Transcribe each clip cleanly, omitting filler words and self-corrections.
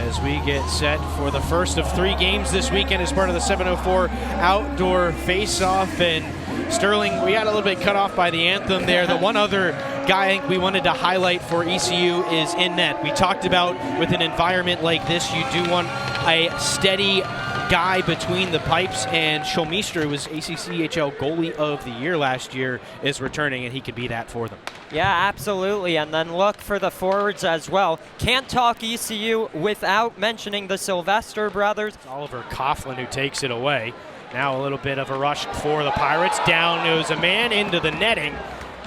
as we get set for the first of 3 games this weekend as part of the 704 outdoor face-off. And Sterling, we got a little bit cut off by the anthem there. The one other guy I think we wanted to highlight for ECU is in net. We talked about with an environment like this, you do want a steady guy between the pipes, and Schulmeister, who was ACHL Goalie of the Year last year, is returning, and he could be that for them. Yeah, absolutely. And then look for the forwards as well. Can't talk ECU without mentioning the Sylvester brothers. It's Oliver Coughlin who takes it away. Now a little bit of a rush for the Pirates. Down goes a man into the netting,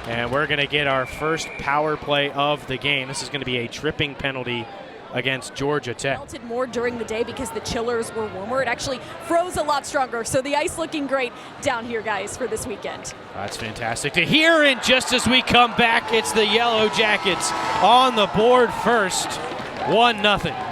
and we're going to get our first power play of the game. This is going to be a tripping penalty against Georgia Tech. Melted more during the day because the chillers were warmer. It actually froze a lot stronger, so the ice looking great down here, guys, for this weekend. That's fantastic to hear, and just as we come back, it's the Yellow Jackets on the board first, 1-0.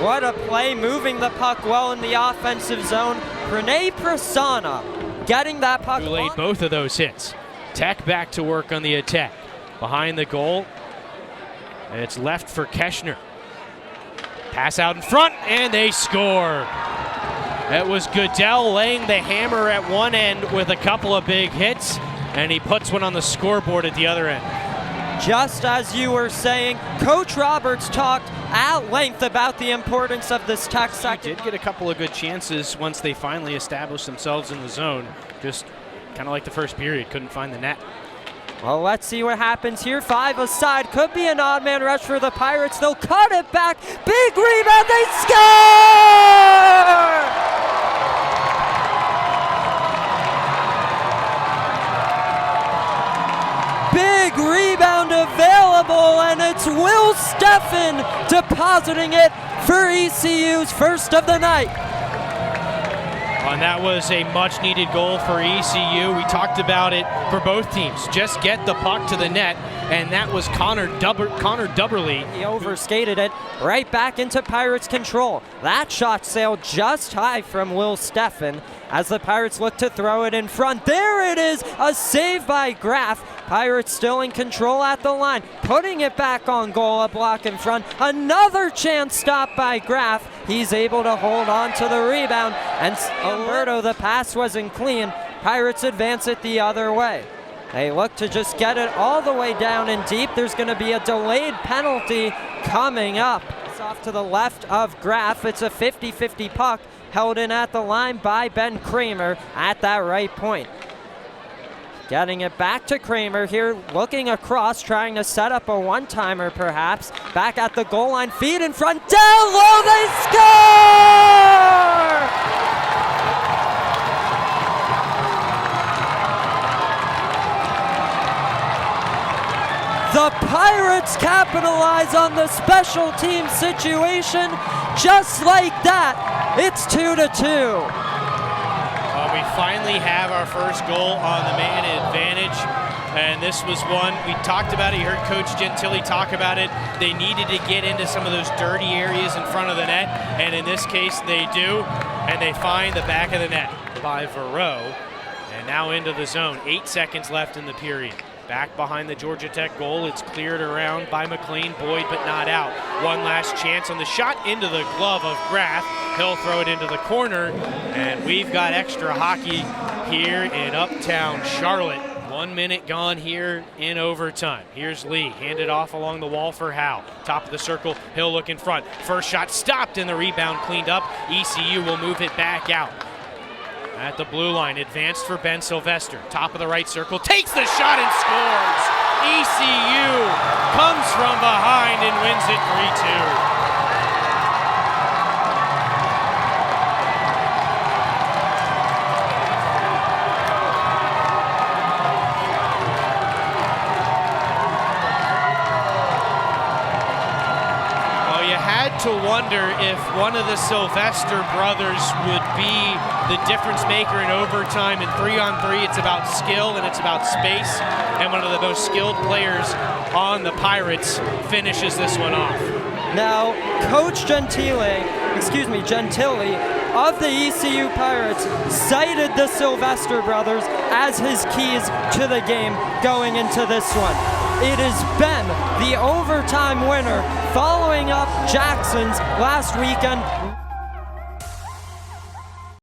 What a play, moving the puck well in the offensive zone. Rene Prasanna getting that puck. Who laid both of those hits. Tech back to work on the attack. Behind the goal, and it's left for Keshner. Pass out in front, and they score. It was Goodell laying the hammer at one end with a couple of big hits, and he puts one on the scoreboard at the other end. Just as you were saying, Coach Roberts talked at length about the importance of this Tech second. He did get a couple of good chances once they finally established themselves in the zone. Just kind of like the first period, couldn't find the net. Well, let's see what happens here. 5 aside, could be an odd man rush for the Pirates. They'll cut it back. Big rebound, they score! Big rebound available, and it's Will Steffen depositing it for ECU's first of the night. And that was a much-needed goal for ECU. We talked about it for both teams. Just get the puck to the net, and that was Connor Dubberly. He overskated it right back into Pirates' control. That shot sailed just high from Will Steffen as the Pirates look to throw it in front. There it is, a save by Graff. Pirates still in control at the line, putting it back on goal, a block in front. Another chance stopped by Graff. He's able to hold on to the rebound, and Alberto, the pass wasn't clean. Pirates advance it the other way. They look to just get it all the way down and deep. There's going to be a delayed penalty coming up. It's off to the left of Graff. It's a 50-50 puck held in at the line by Ben Kramer at that right point. Getting it back to Kramer here, looking across, trying to set up a one-timer perhaps. Back at the goal line, feed in front, down low, they score! The Pirates capitalize on the special team situation. Just like that, it's 2-2. We finally have our first goal on the man advantage, and this was one, we talked about it, you heard Coach Gentili talk about it. They needed to get into some of those dirty areas in front of the net, and in this case they do, and they find the back of the net by Verreau, and now into the zone. 8 seconds left in the period. Back behind the Georgia Tech goal, it's cleared around by McLean, Boyd, but not out. One last chance on the shot into the glove of Graff. He'll throw it into the corner, and we've got extra hockey here in Uptown Charlotte. 1 minute gone here in overtime. Here's Lee, handed off along the wall for Howe. Top of the circle, Hill look in front. First shot stopped and the rebound cleaned up. ECU will move it back out. At the blue line, advanced for Ben Sylvester. Top of the right circle, takes the shot and scores! ECU comes from behind and wins it 3-2. To wonder if one of the Sylvester brothers would be the difference maker in overtime. In 3-on-3, it's about skill and it's about space, and one of the most skilled players on the Pirates finishes this one off. Now, Coach Gentili of the ECU Pirates cited the Sylvester brothers as his keys to the game going into this one. It has been the overtime winner, following up Jackson's last weekend.